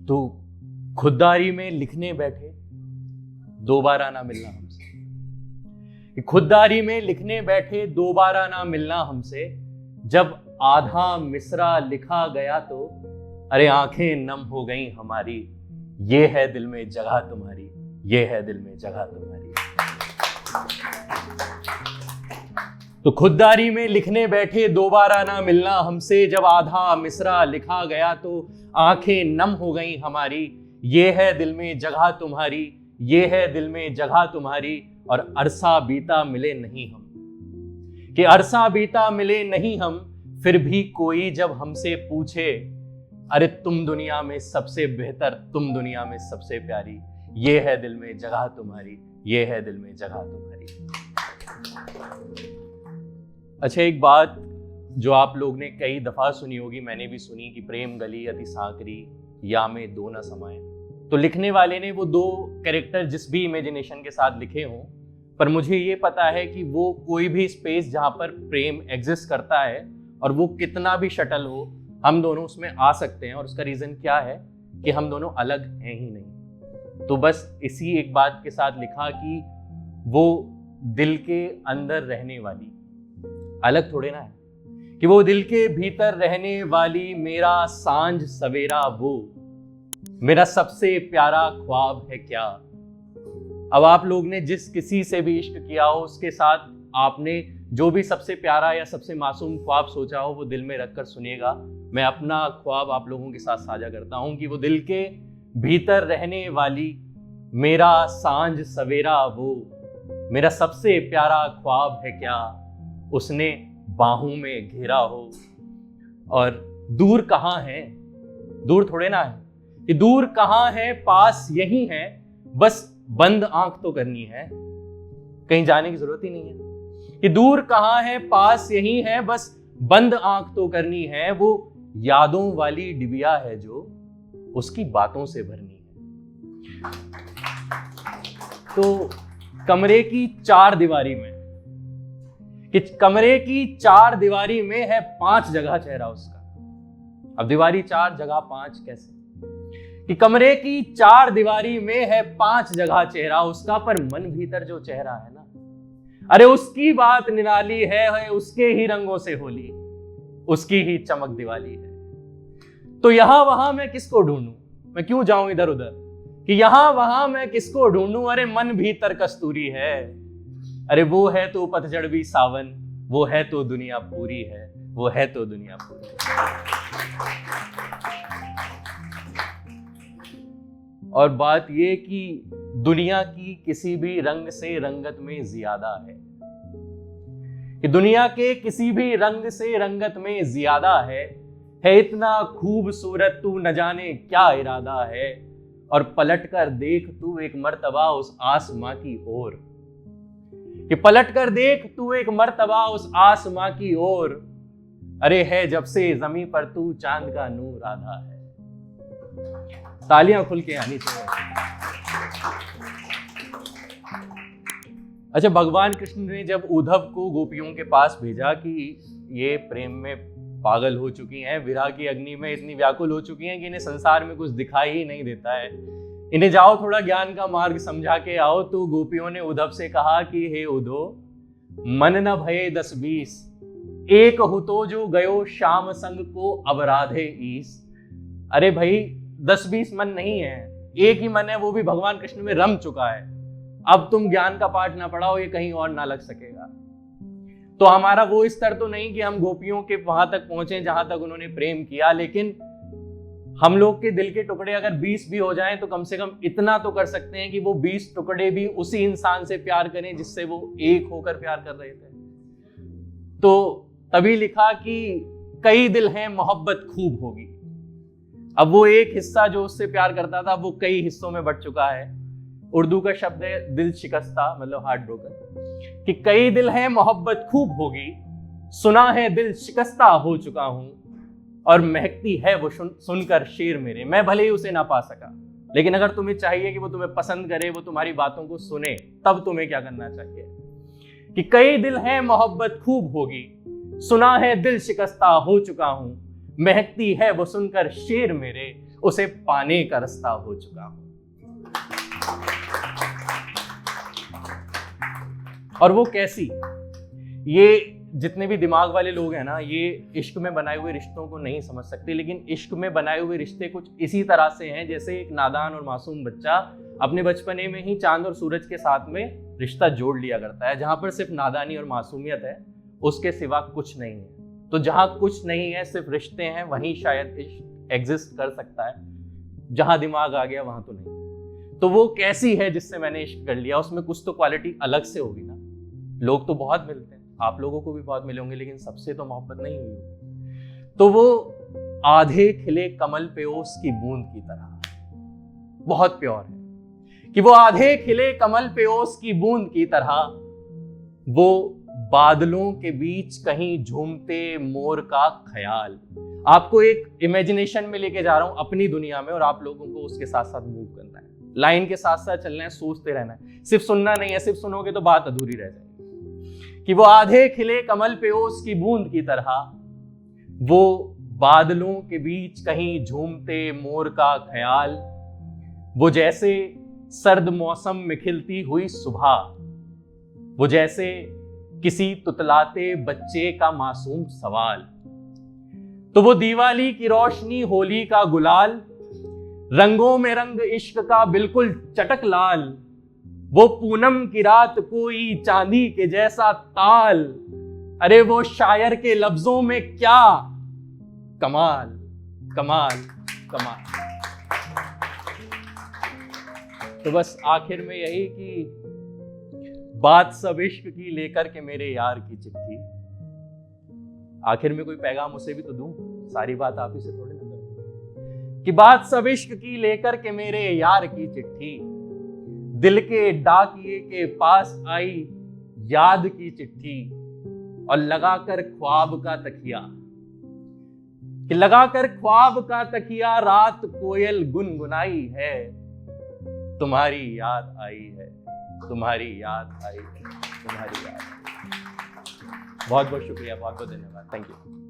तो खुददारी में लिखने बैठे दोबारा ना मिलना हमसे। खुददारी में लिखने बैठे दोबारा ना मिलना हमसे। जब आधा मिसरा लिखा गया तो अरे आंखें नम हो गई हमारी। ये है दिल में जगह तुम्हारी, ये है दिल में जगह तुम्हारी। तो खुददारी में लिखने बैठे दोबारा ना मिलना हमसे। जब आधा मिसरा लिखा गया तो आंखें नम हो गई हमारी। ये है दिल में जगह तुम्हारी, ये है दिल में जगह तुम्हारी। और अरसा बीता मिले नहीं हम, कि अरसा बीता मिले नहीं हम, फिर भी कोई जब हमसे पूछे अरे तुम दुनिया में सबसे बेहतर, तुम दुनिया में सबसे प्यारी। ये है दिल में जगह तुम्हारी, ये है दिल में जगह तुम्हारी। अच्छा, एक बात जो आप लोग ने कई दफा सुनी होगी, मैंने भी सुनी, कि प्रेम गली अति सांकरी या में दो न समाए। तो लिखने वाले ने वो दो कैरेक्टर जिस भी इमेजिनेशन के साथ लिखे हों, पर मुझे ये पता है कि वो कोई भी स्पेस जहां पर प्रेम एग्जिस्ट करता है और वो कितना भी शटल हो, हम दोनों उसमें आ सकते हैं। और उसका रीजन क्या है कि हम दोनों अलग हैं ही नहीं। तो बस इसी एक बात के साथ लिखा कि वो दिल के अंदर रहने वाली, अलग थोड़े ना है, कि वो दिल के भीतर रहने वाली मेरा सांझ सवेरा, वो मेरा सबसे प्यारा ख्वाब है क्या। अब आप लोग ने जिस किसी से भी इश्क किया हो, उसके साथ आपने जो भी सबसे प्यारा या सबसे मासूम ख्वाब सोचा हो, वो दिल में रखकर सुनिएगा। मैं अपना ख्वाब आप लोगों के साथ साझा करता हूं कि वो दिल के भीतर रहने वाली मेरा सांझ सवेरा, वो मेरा सबसे प्यारा ख्वाब है क्या। उसने बाहों में घेरा हो और दूर कहाँ है, दूर थोड़े ना है, कि दूर कहाँ है, पास यही है, बस बंद आंख तो करनी है, कहीं जाने की जरूरत ही नहीं है। कि दूर कहाँ है, पास यही है, बस बंद आंख तो करनी है। वो यादों वाली डिबिया है जो उसकी बातों से भरनी है। तो कमरे की चार दीवारी में, कि कमरे की चार दीवारी में है 5 जगह चेहरा उसका। अब दीवारी 4 जगह 5 कैसे, कि कमरे की 4 दीवारी में है 5 जगह चेहरा उसका, पर मन भीतर जो चेहरा है ना, अरे उसकी बात निराली है, उसके ही रंगों से होली, उसकी ही चमक दिवाली है। तो यहां वहां मैं किसको ढूंढूं, मैं क्यों जाऊं इधर उधर, कि यहां वहां मैं किसको ढूंढूं, अरे मन भीतर कस्तूरी है। अरे वो है तो पतझड़ भी सावन, वो है तो दुनिया पूरी है, वो है तो दुनिया पूरी है। और बात ये कि दुनिया की किसी भी रंग से रंगत में ज्यादा है, कि दुनिया के किसी भी रंग से रंगत में ज्यादा है इतना खूबसूरत तू न जाने क्या इरादा है। और पलट कर देख तू एक मर्तबा उस आसमां की ओर, कि पलट कर देख तू एक मर्तबा उस आसमां की ओर, अरे है जब से जमीन पर तू चांद का नूर आधा है। तालियां खुल के आनी चाहिए। अच्छा, भगवान कृष्ण ने जब उद्धव को गोपियों के पास भेजा कि ये प्रेम में पागल हो चुकी हैं, विरह की अग्नि में इतनी व्याकुल हो चुकी हैं कि इन्हें संसार में कुछ दिखाई ही नहीं देता है, इन्हें जाओ थोड़ा ज्ञान का मार्ग समझा के आओ। तो गोपियों ने उद्धव से कहा कि हे उद्धो, मन न भये 10-20, एक हो तो जो गयो श्याम संग को अब राधे ईस। अरे भाई 10-20 मन नहीं है, एक ही मन है, वो भी भगवान कृष्ण में रम चुका है। अब तुम ज्ञान का पाठ ना पढ़ाओ, ये कहीं और ना लग सकेगा। तो हमारा वो स्तर तो नहीं कि हम गोपियों के वहां तक पहुंचे जहां तक उन्होंने प्रेम किया, लेकिन हम लोग के दिल के टुकड़े अगर 20 भी हो जाएं तो कम से कम इतना तो कर सकते हैं कि वो 20 टुकड़े भी उसी इंसान से प्यार करें जिससे वो एक होकर प्यार कर रहे थे। तो तभी लिखा कि कई दिल हैं मोहब्बत खूब होगी। अब वो एक हिस्सा जो उससे प्यार करता था वो कई हिस्सों में बट चुका है। उर्दू का शब्द है दिल शिकस्ता, मतलब हार्ट ब्रोकन, कि कई दिल हैं मोहब्बत खूब होगी, सुना है दिल शिकस्ता हो चुका हूं, और महकती है वो सुनकर शेर मेरे, मैं भले ही उसे ना पा सका, लेकिन अगर तुम्हें चाहिए कि वो तुम्हें पसंद करे, वो तुम्हारी बातों को सुने, तब तुम्हें क्या करना चाहिए कि कई दिल हैं मोहब्बत खूब होगी, सुना है दिल शिकस्ता हो चुका हूं, महकती है वो सुनकर शेर मेरे, उसे पाने का रास्ता हो चुका हूं। और वो कैसी, ये जितने भी दिमाग वाले लोग हैं ना, ये इश्क में बनाए हुए रिश्तों को नहीं समझ सकते, लेकिन इश्क में बनाए हुए रिश्ते कुछ इसी तरह से हैं जैसे एक नादान और मासूम बच्चा अपने बचपने में ही चांद और सूरज के साथ में रिश्ता जोड़ लिया करता है, जहां पर सिर्फ नादानी और मासूमियत है, उसके सिवा कुछ नहीं है। तो जहां कुछ नहीं है, सिर्फ रिश्ते हैं, वहीं शायद इश्क एग्जिस्ट कर सकता है। जहां दिमाग आ गया वहां तो नहीं। तो वो कैसी है जिससे मैंने इश्क कर लिया, उसमें कुछ तो क्वालिटी अलग से होगी ना। लोग तो बहुत मिलते हैं, आप लोगों को भी बहुत मिले होंगे, लेकिन सबसे तो मोहब्बत नहीं हुई होगी। तो वो आधे खिले कमल पे ओस की बूंद की तरह बहुत प्योर है कि वो आधे खिले कमल पे ओस की बूंद की तरह, वो बादलों के बीच कहीं झूमते मोर का ख्याल। आपको एक इमेजिनेशन में लेके जा रहा हूं अपनी दुनिया में, और आप लोगों को उसके साथ साथ मूव करना है, लाइन के साथ साथ चलना है, सोचते रहना है, सिर्फ सुनना नहीं है। सिर्फ सुनोगे तो बात अधूरी रह जाएगी। कि वो आधे खिले कमल पे ओस की बूंद की तरह, वो बादलों के बीच कहीं झूमते मोर का ख्याल, वो जैसे सर्द मौसम में खिलती हुई सुबह, वो जैसे किसी तुतलाते बच्चे का मासूम सवाल। तो वो दिवाली की रोशनी, होली का गुलाल, रंगों में रंग इश्क का बिल्कुल चटक लाल, वो पूनम की रात कोई चांदी के जैसा ताल, अरे वो शायर के लफ्जों में क्या कमाल कमाल कमाल। तो बस आखिर में यही कि बात सब इश्क की लेकर के मेरे यार की चिट्ठी। आखिर में कोई पैगाम उसे भी तो दूं, सारी बात आप ही से थोड़ी ना करूं। कि बात सब इश्क की लेकर के मेरे यार की चिट्ठी, दिल के डाकिए के पास आई याद की चिट्ठी, और लगाकर ख्वाब का तकिया, कि लगाकर ख्वाब का तकिया रात कोयल गुनगुनाई है, तुम्हारी याद आई है, तुम्हारी याद आई है, तुम्हारी याद। बहुत बहुत शुक्रिया, बहुत बहुत धन्यवाद, थैंक यू।